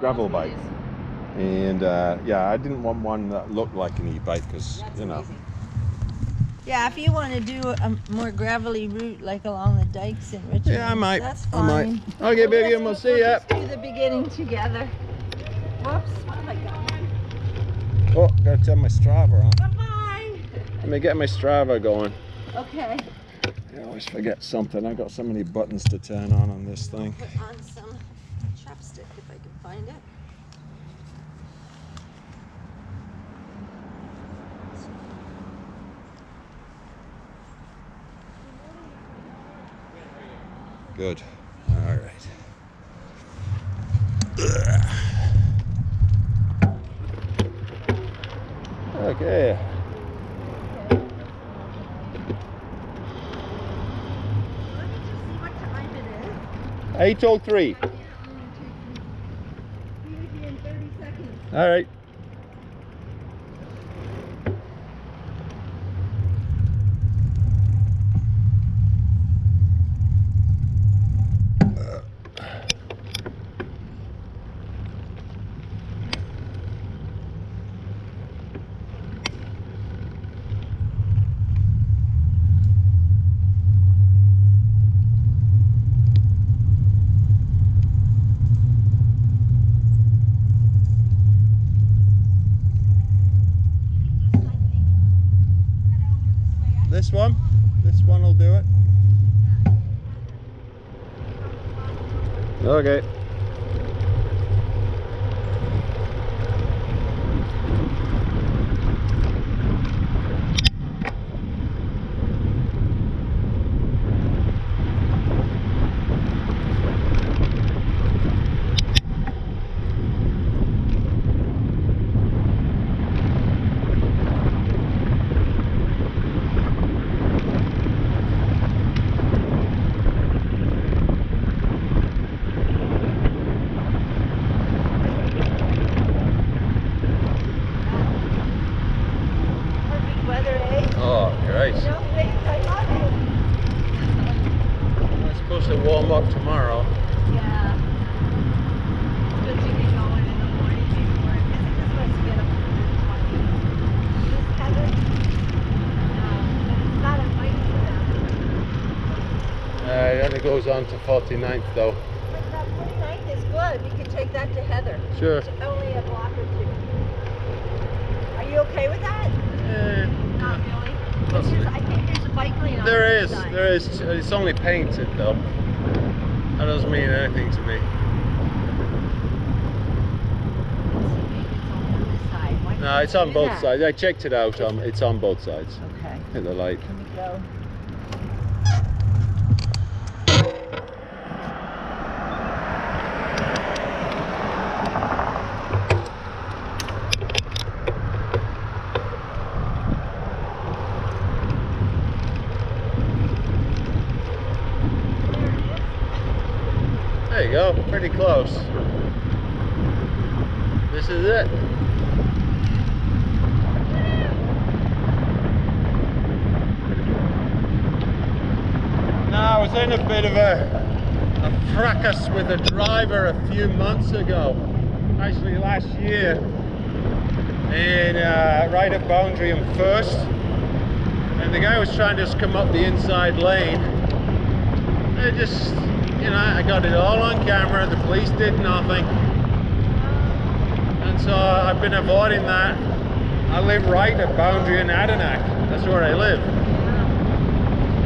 gravel bike. And yeah, I didn't want one that looked like an e-bike because, you know. Amazing. Yeah, if you want to do a more gravelly route like along the dikes in Richmond, Yeah, I might. That's fine. Okay, baby, and we'll see ya. Let's do the beginning together. Whoops, what have I done? Oh, gotta turn my Strava on. Bye-bye. Let me get my Strava going. Okay. I always forget something. I got so many buttons to turn on this thing. Put on some chapstick if I can find it. Good. All right. Okay. 8:03. All right. This one will do it. Okay. Warm up tomorrow. Yeah. It's good to get going in the morning before it, because it just wants to get up to 120. This Heather, it's not a fight for them. It only goes on to 49th though. But that 49th is good. We can take that to Heather. Sure. It's only a block or two. Are you okay with that? Not really. I think there's a bike lane on there the is. side. There is. It's only painted though. That doesn't mean anything to me. No, it's on both sides. I checked it out. It's on both sides. Okay. Hit the light. Let me go. There you go, pretty close. This is it. Now, I was in a bit of a fracas with a driver a few months ago, actually last year, in right at Boundary and First, and the guy was trying to just come up the inside lane. I just, you know, I got it all on camera, the police did nothing. And so I've been avoiding that. I live right at Boundary and Adenac. That's where I live.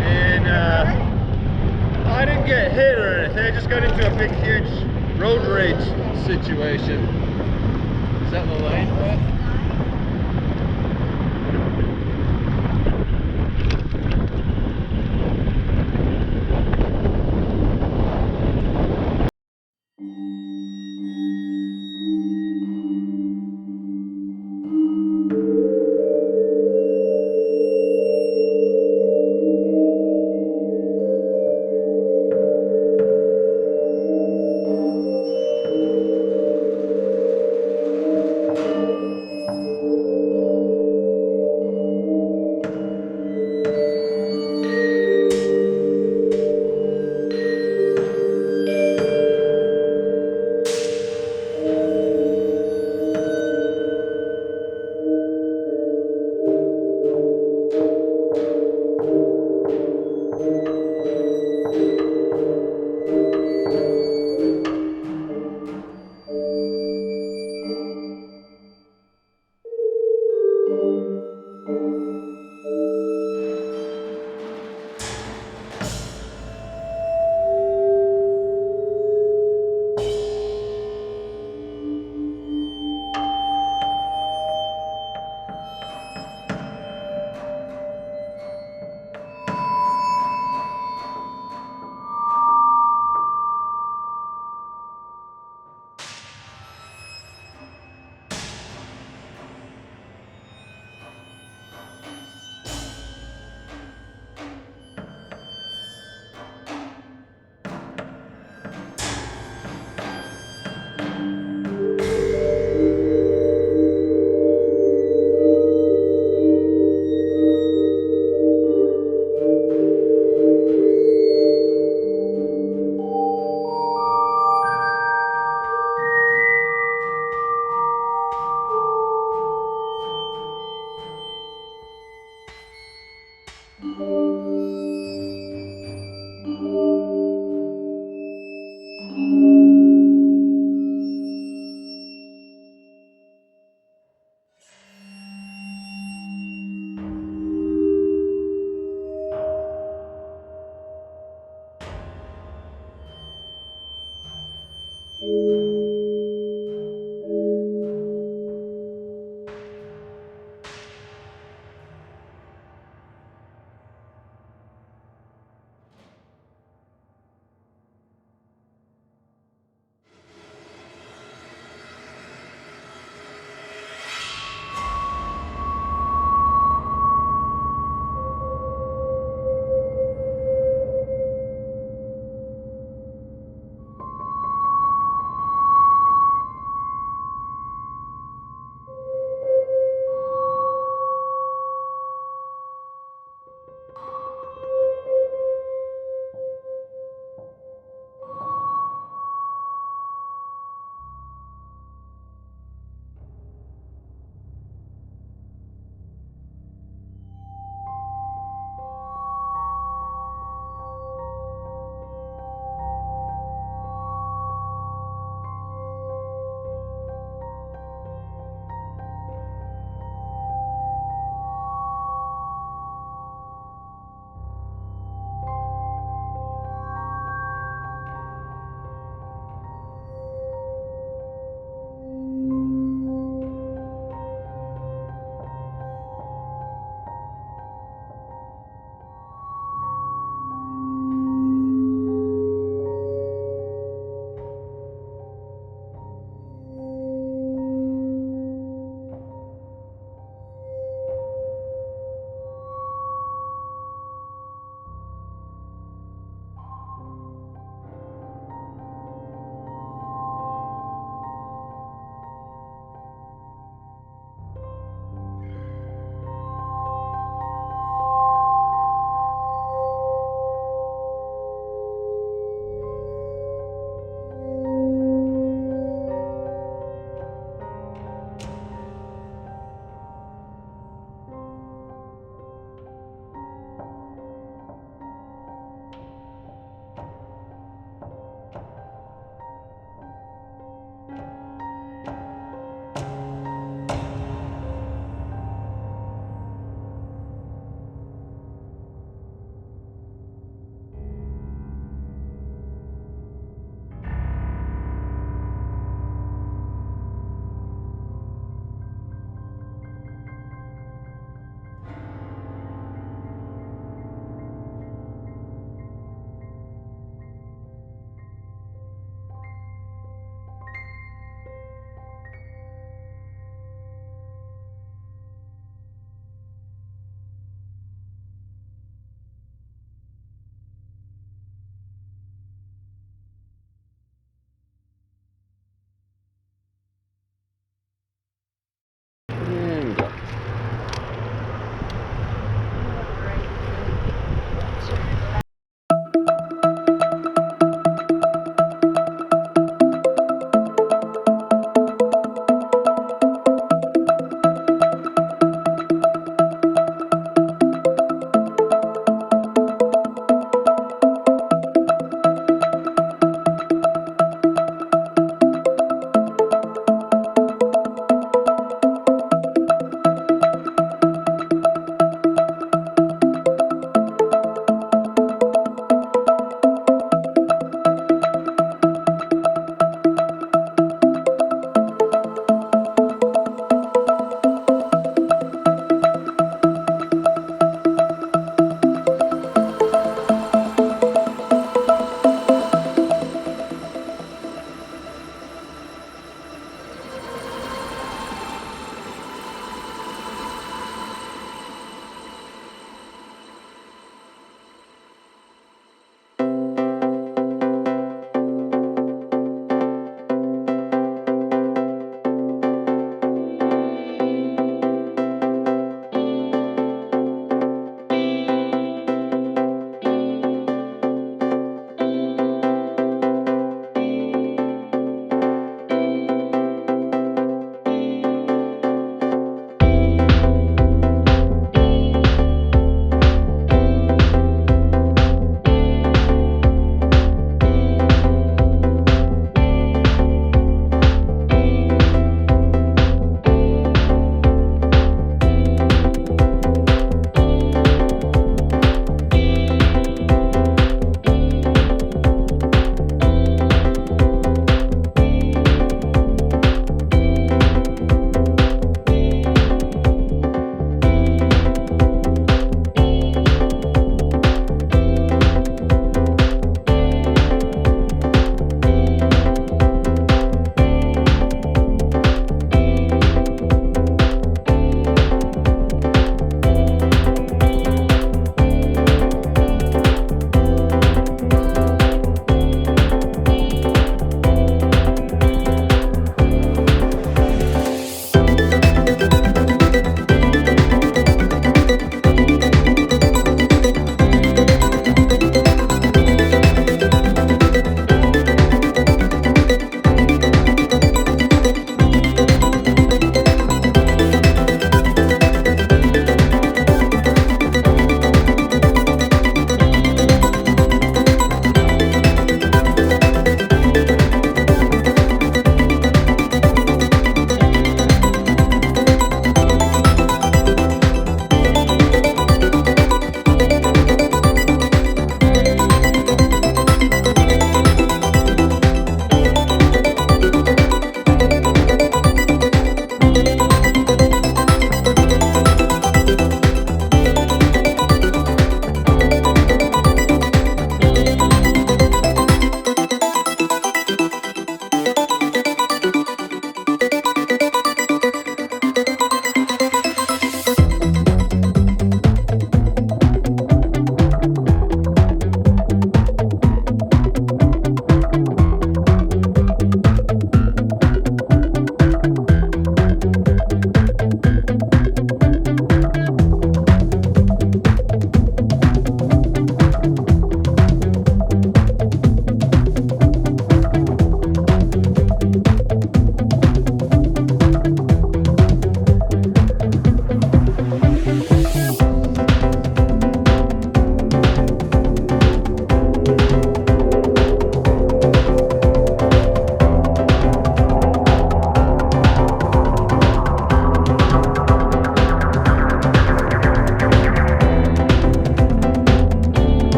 And I didn't get hit or anything, I just got into a big, huge road rage situation. Is that the lane?